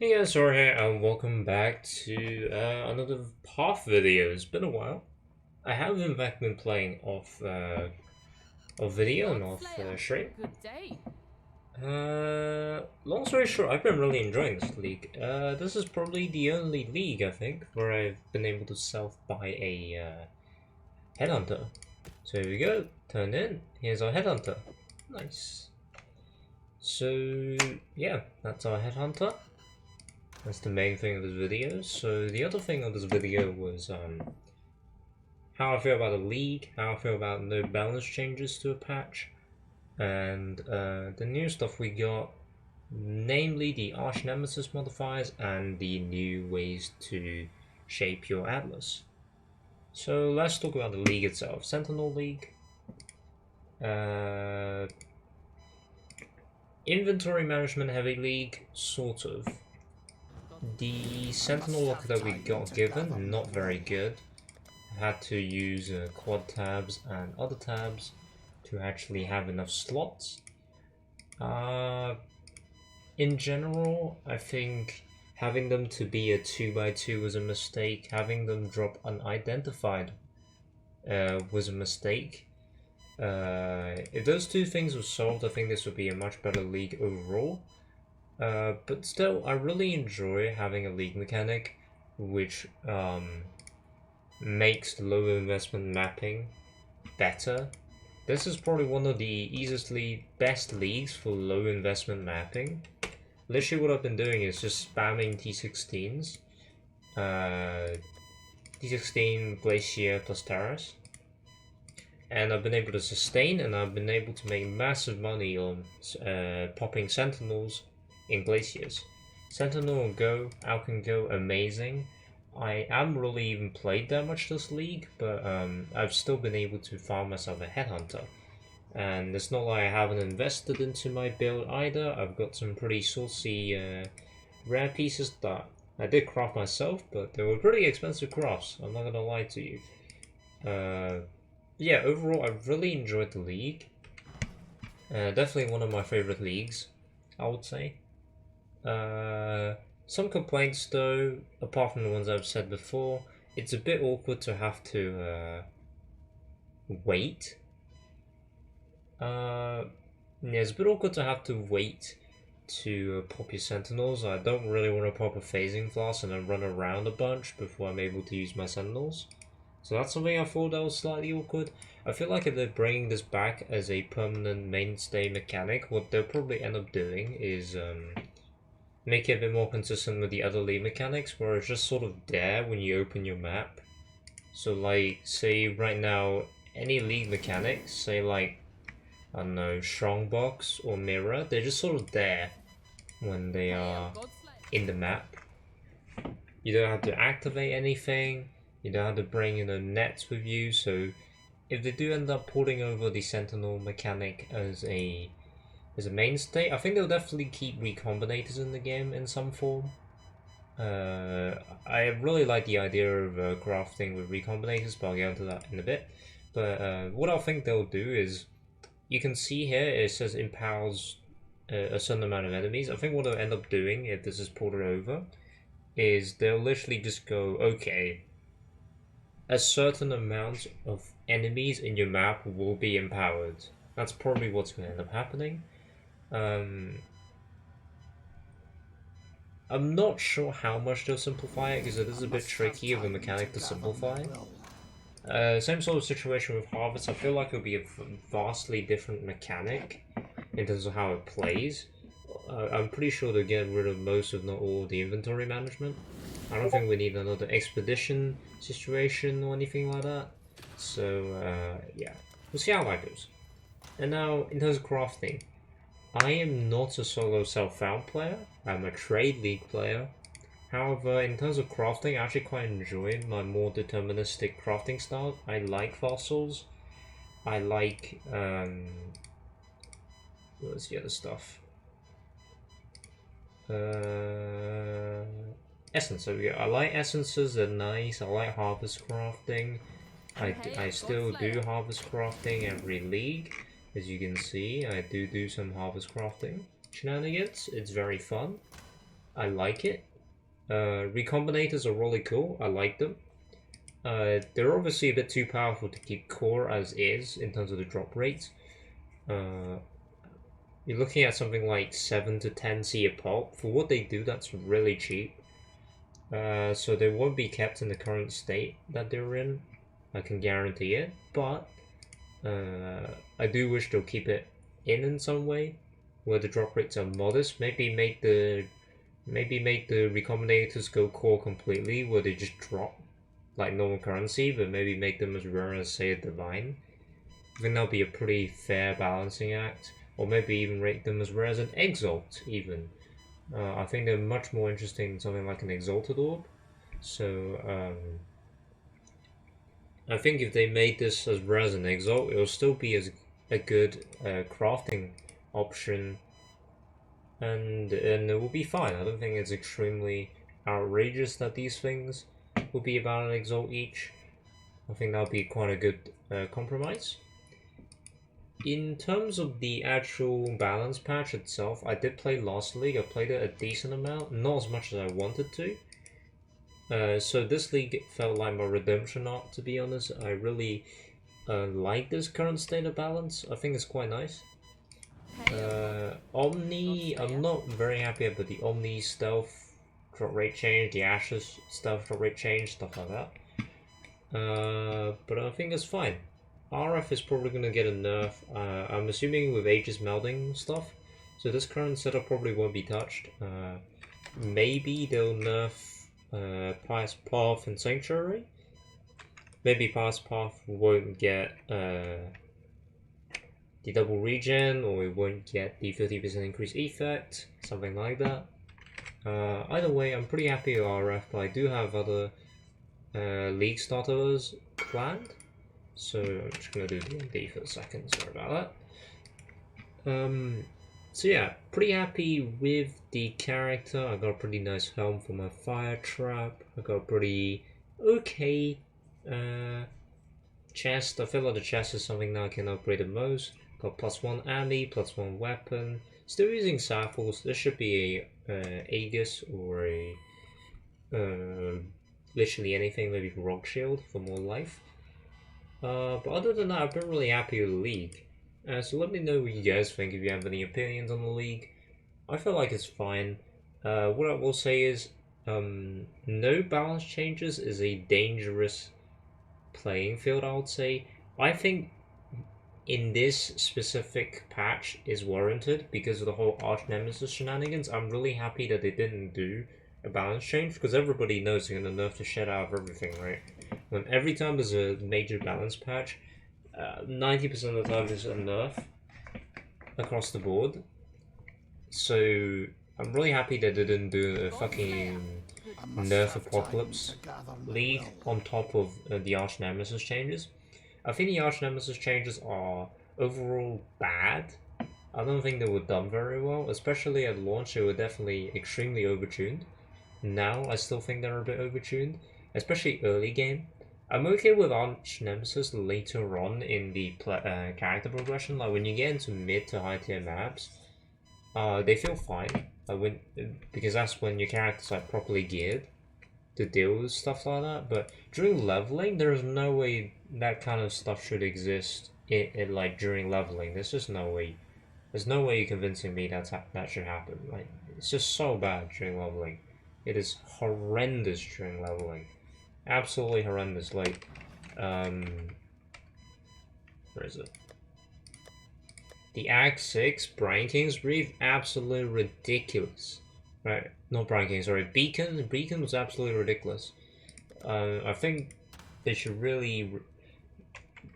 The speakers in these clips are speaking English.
Hey guys, Sora here, and welcome back to another Path video. It's been a while. I have in fact been playing off video and Lord off Slayer, stream. good day. Long story short, I've been really enjoying this league. This is probably the only league I think where I've been able to self-buy a headhunter. So here we go. Turn in. Here's our headhunter. Nice. So yeah, that's our headhunter. That's the main thing of this video. So the other thing of this video was how I feel about the league, how I feel about no balance changes to a patch, and the new stuff we got, namely the Arch Nemesis modifiers and the new ways to shape your Atlas. So let's talk about the league itself. Sentinel League. Uh, Inventory management heavy league, sort of. The Sentinel lock that we got given, not very good. I had to use quad tabs and other tabs to actually have enough slots. Uh, in general, I think having them to be a 2x2 was a mistake. Having them drop unidentified was a mistake. If those two things were solved, I think this would be a much better league overall. But still, I really enjoy having a league mechanic which makes the low investment mapping better. This is probably one of the easiestly best leagues for low investment mapping. Literally what I've been doing is just spamming T16s. T16 Glacier plus Terrace. And I've been able to sustain, and I've been able to make massive money on popping Sentinels in Glaciers. Sentinel and Go, Alcan Go, amazing. I haven't really even played that much this league, but I've still been able to farm myself a headhunter. And it's not like I haven't invested into my build either. I've got some pretty saucy rare pieces that I did craft myself, but they were pretty expensive crafts. I'm not gonna lie to you. Yeah, overall, I really enjoyed the league. Definitely one of my favorite leagues, I would say. Some complaints though, apart from the ones I've said before, it's a bit awkward to have to wait. Yeah, it's a bit awkward to have to wait to pop your sentinels. I don't really want to pop a phasing flask and then run around a bunch before I'm able to use my sentinels. So that's something I thought that was slightly awkward. I feel like if they're bringing this back as a permanent mainstay mechanic, what they'll probably end up doing is make it a bit more consistent with the other league mechanics, where it's just sort of there when you open your map. So, like, say right now, any league mechanics, say like, I don't know, Strongbox or Mirror, they're just sort of there when they are in the map. You don't have to activate anything, you don't have to bring nets with you, so if they do end up porting over the Sentinel mechanic as a mainstay, I think they'll definitely keep recombinators in the game in some form. I really like the idea of crafting with recombinators, but I'll get into that in a bit. But what I think they'll do is, you can see here it says empowers a certain amount of enemies. I think what they'll end up doing if this is ported over is they'll literally just go, okay, a certain amount of enemies in your map will be empowered. That's probably what's going to end up happening. Um, I'm not sure how much they'll simplify it because it is a bit tricky of a mechanic to simplify. Same sort of situation with Harvest. I feel like it'll be a vastly different mechanic in terms of how it plays. I'm pretty sure they'll get rid of most, if not all, of the inventory management. I don't think we need another expedition situation or anything like that. So, yeah. We'll see how that goes. And now, in terms of crafting, I am not a solo self-found player. I'm a trade league player. However, in terms of crafting, I actually quite enjoy my more deterministic crafting style. I like fossils. I like what's the other stuff? Uh, Essence. So yeah, I like essences. They're nice. I like harvest crafting. I still do harvest crafting every league. As you can see, I do some harvest crafting shenanigans. It's very fun. I like it. Recombinators are really cool. I like them. They're obviously a bit too powerful to keep core as is in terms of the drop rate. You're looking at something like 7 to 10 C a pop. For what they do, that's really cheap. So they won't be kept in the current state that they're in. I can guarantee it. But I do wish they'll keep it in some way, where the drop rates are modest. Maybe make the recombinators go core completely, where they just drop like normal currency, but maybe make them as rare as, say, a divine. I think that'll be a pretty fair balancing act. Or maybe even rate them as rare as an exalt, even. I think they're much more interesting than something like an exalted orb. So, I think if they made this as rare as an exalt, it'll still be as a good crafting option, and it will be fine. I don't think it's extremely outrageous that these things will be about an exalt each. I think that'll be quite a good compromise. In terms of the actual balance patch itself, I did play Lost League. I played it a decent amount, not as much as I wanted to. So this league felt like my redemption arc, to be honest. I really like this current state of balance. I think it's quite nice. Omni, I'm not very happy about the Omni stealth drop rate change, the Ashes stealth drop rate change, stuff like that. But I think it's fine. RF is probably going to get a nerf. I'm assuming with Aegis melding stuff. So this current setup probably won't be touched. Maybe they'll nerf Pious Path and Sanctuary. Maybe Pious Path won't get the double regen, or it won't get the 50% increase effect, something like that. Either way, I'm pretty happy with RF, but I do have other league starters planned. So I'm just gonna do D&D for a second, sorry about that. So yeah, pretty happy with the character. I got a pretty nice helm for my fire trap. I got a pretty okay chest. I feel like the chest is something that I can upgrade the most. Got +1 ammo, +1 weapon. Still using Sapphiles. This should be a Aegis or a literally anything, maybe Rock Shield for more life. But other than that, I've been really happy with the league. So let me know what you guys think, if you have any opinions on the league. I feel like it's fine. What I will say is, no balance changes is a dangerous playing field, I would say. I think in this specific patch is warranted because of the whole Arch Nemesis shenanigans. I'm really happy that they didn't do a balance change, because everybody knows they're going to nerf the shit out of everything, right? When every time there's a major balance patch, 90% of the time there's a nerf across the board. So I'm really happy that they didn't do a fucking nerf apocalypse league on top of the Arch Nemesis changes. I think the Arch Nemesis changes are overall bad. I don't think they were done very well, especially at launch. They were definitely extremely overtuned. Now I still think they're a bit overtuned, especially early game. I'm okay with Arch Nemesis later on in the character progression. Like when you get into mid to high tier maps, they feel fine. Because that's when your character's like properly geared to deal with stuff like that. But during leveling, there's no way that kind of stuff should exist. Like during leveling, there's just no way. There's no way you're convincing me that should happen. Like it's just so bad during leveling. It is horrendous during leveling. Absolutely horrendous. Like, where is it? The Act 6 Brian King's Brief, absolutely ridiculous. Right, not Brian King, sorry, Beacon. Beacon was absolutely ridiculous. I think they should really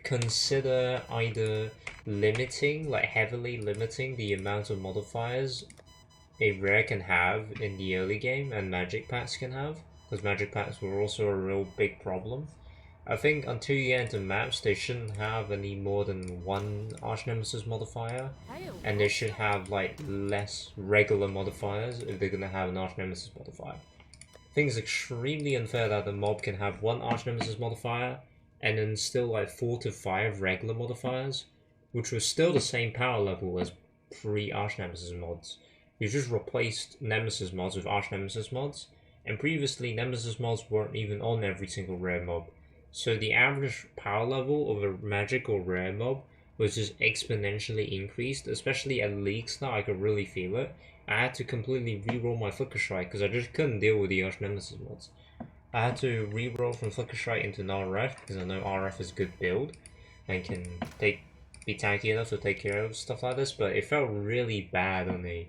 consider either limiting, like heavily limiting the amount of modifiers a rare can have in the early game and magic packs can have, because magic packs were also a real big problem. I think until you get into maps, they shouldn't have any more than one Arch Nemesis modifier, and they should have like less regular modifiers if they're gonna have an Arch Nemesis modifier. I think it's extremely unfair that the mob can have one Arch Nemesis modifier and then still like 4 to 5 regular modifiers, which was still the same power level as pre-Arch Nemesis mods. You just replaced Nemesis mods with Arch Nemesis mods, and previously Nemesis mods weren't even on every single rare mob. So the average power level of a magic or rare mob was just exponentially increased, especially at Leagues now I could really feel it. I had to completely reroll my Flicker Strike because I just couldn't deal with the Arch Nemesis mods. I had to reroll from Flicker Strike into RF because I know RF is a good build and can be tanky enough to take care of stuff like this, but it felt really bad on a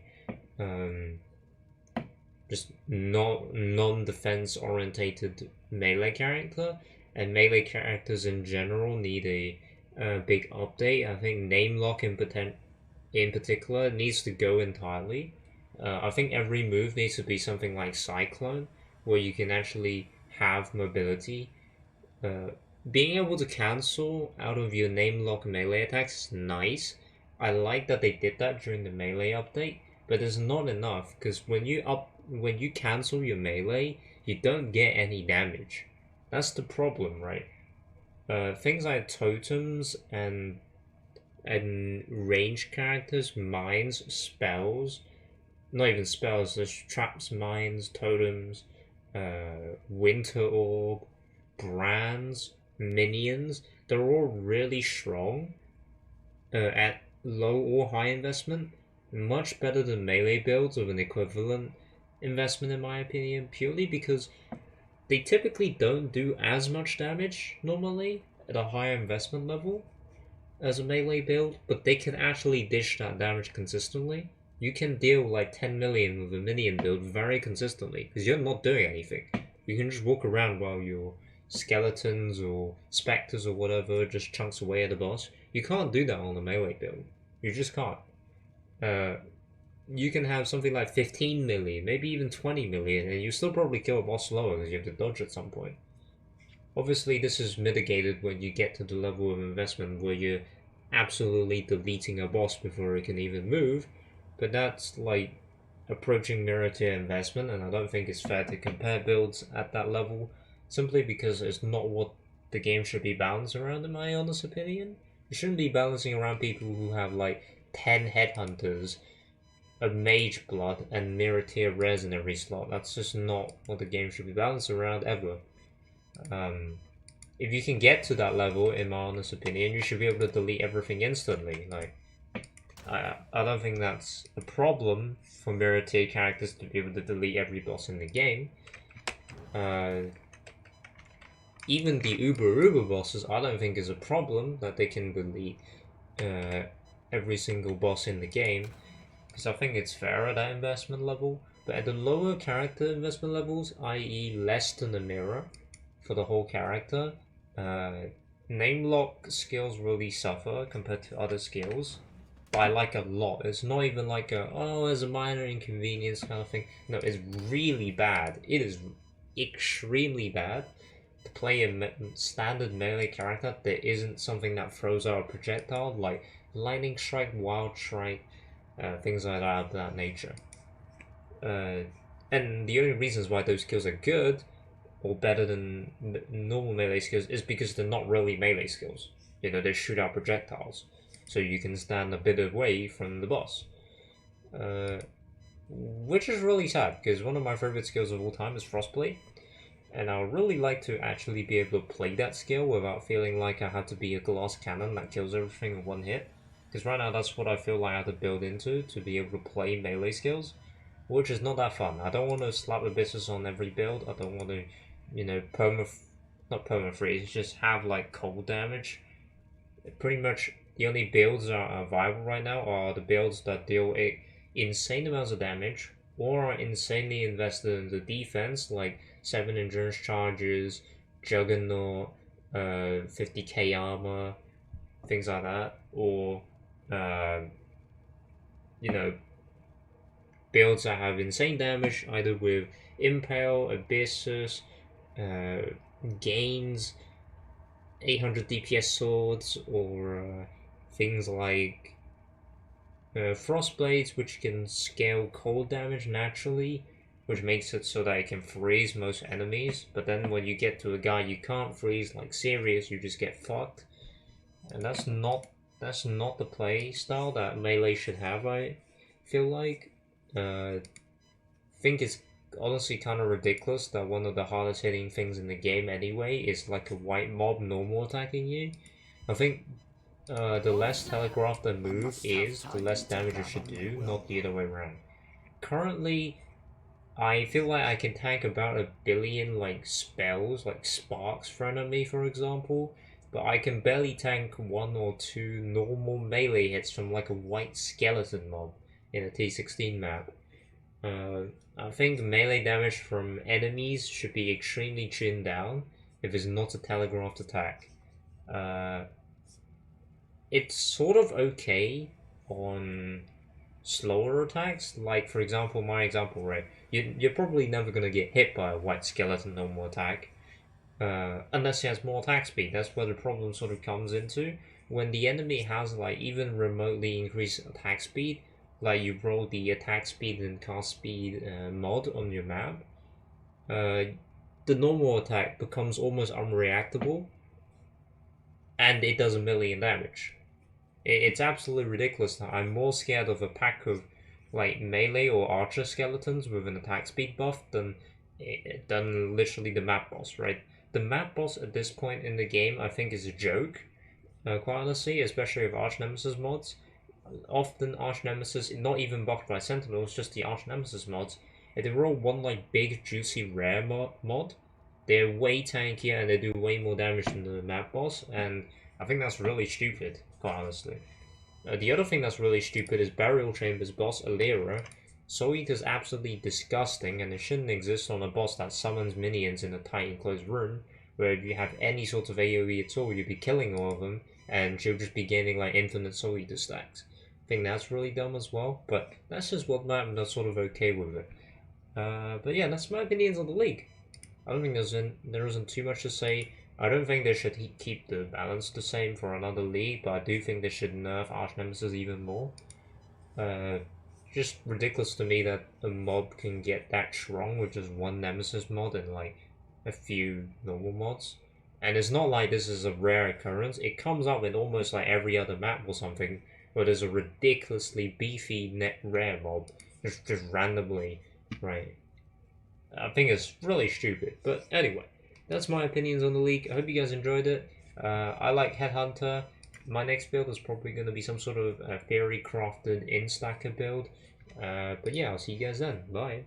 just non-defense orientated melee character, and melee characters in general need a big update. I think Namelock in particular needs to go entirely. I think every move needs to be something like Cyclone, where you can actually have mobility. Being able to cancel out of your Namelock melee attacks is nice. I like that they did that during the melee update, but it's not enough because when you cancel your melee, you don't get any damage. That's the problem, right? Things like totems and range characters, mines, spells, not even spells, there's traps, mines, totems, winter orb, brands, minions, they're all really strong at low or high investment, much better than melee builds with an equivalent investment in my opinion, purely because they typically don't do as much damage normally at a higher investment level as a melee build, but they can actually dish that damage consistently. You can deal like 10 million with a minion build very consistently because you're not doing anything. You can just walk around while your skeletons or specters or whatever just chunks away at the boss. You can't do that on a melee build. You just can't. You can have something like 15 million, maybe even 20 million, and you still probably kill a boss slower because you have to dodge at some point. Obviously, this is mitigated when you get to the level of investment where you're absolutely deleting a boss before it can even move, but that's like approaching mirror tier investment, and I don't think it's fair to compare builds at that level simply because it's not what the game should be balanced around, in my honest opinion. It shouldn't be balancing around people who have like 10 headhunters, a mage blood, and mirror tier res in every slot. That's just not what the game should be balanced around ever. If you can get to that level, in my honest opinion, you should be able to delete everything instantly. Like, I don't think that's a problem for mirror tier characters to be able to delete every boss in the game. Even the uber bosses, I don't think is a problem that they can delete every single boss in the game, because I think it's fair at that investment level. But at the lower character investment levels, i.e. less than a mirror for the whole character, Namelock skills really suffer compared to other skills by like a lot. It's not even like there's a minor inconvenience kind of thing. No, it's really bad. It is extremely bad to play a standard melee character that isn't something that throws out a projectile, like Lightning Strike, Wild Strike, things like that of that nature. And the only reasons why those skills are good or better than normal melee skills is because they're not really melee skills. You know, they shoot out projectiles, so you can stand a bit away from the boss. Which is really sad, because one of my favorite skills of all time is Frostblade, and I would really like to actually be able to play that skill without feeling like I had to be a glass cannon that kills everything in one hit. Because right now that's what I feel like I have to build into to be able to play melee skills, which is not that fun. I don't want to slap Abyssus on every build. I don't want to, not perma-freeze, just have like cold damage. Pretty much the only builds that are viable right now are the builds that deal insane amounts of damage or are insanely invested in the defense, like 7 endurance charges, Juggernaut, 50k armor, things like that, or builds that have insane damage either with Impale, Abyssus, gains 800 DPS swords, or things like Frostblades, which can scale cold damage naturally, which makes it so that it can freeze most enemies. But then when you get to a guy you can't freeze, like Sirius, you just get fucked. And that's not the play style that melee should have, I feel like. think it's honestly kind of ridiculous that one of the hardest hitting things in the game anyway is like a white mob normal attacking you. I think the less telegraphed the move is, the less damage it should do, not the other way around. Currently, I feel like I can tank about 1,000,000,000 like spells, like sparks thrown at me, for example, but I can barely tank 1 or 2 normal melee hits from like a white skeleton mob in a T16 map. I think melee damage from enemies should be extremely chinned down if it's not a telegraphed attack. It's sort of okay on slower attacks, like for example, my example, right? You're probably never gonna get hit by a white skeleton normal attack, unless he has more attack speed. That's where the problem sort of comes into. When the enemy has like even remotely increased attack speed, like you roll the attack speed and cast speed mod on your map, the normal attack becomes almost unreactable, and it does 1,000,000 damage. It's absolutely ridiculous that I'm more scared of a pack of like melee or archer skeletons with an attack speed buff than literally the map boss, right? The map boss at this point in the game, I think, is a joke. Quite honestly, especially with Arch Nemesis mods. Often Arch Nemesis, not even buffed by Sentinels, just the Arch Nemesis mods. If they roll one like big juicy rare mod, they're way tankier and they do way more damage than the map boss, and I think that's really stupid, quite honestly. The other thing that's really stupid is Burial Chamber's boss, Alira. Soul Eater's absolutely disgusting, and it shouldn't exist on a boss that summons minions in a tight enclosed room, where if you have any sort of AoE at all, you'd be killing all of them, and she'll just be gaining like infinite Soul Eater stacks. I think that's really dumb as well, but that's just what map that's sort of okay with it. But yeah, that's my opinions on the league. I don't think there isn't too much to say. I don't think they should keep the balance the same for another league, but I do think they should nerf Arch Nemesis even more. Just ridiculous to me that a mob can get that strong with just one Nemesis mod and like a few normal mods. And it's not like this is a rare occurrence. It comes up in almost like every other map or something where there's a ridiculously beefy net rare mob just randomly, right? I think it's really stupid. But anyway, that's my opinions on the league. I hope you guys enjoyed it. I like Headhunter. My next build is probably going to be some sort of theory crafted instacker build. But yeah, I'll see you guys then. Bye.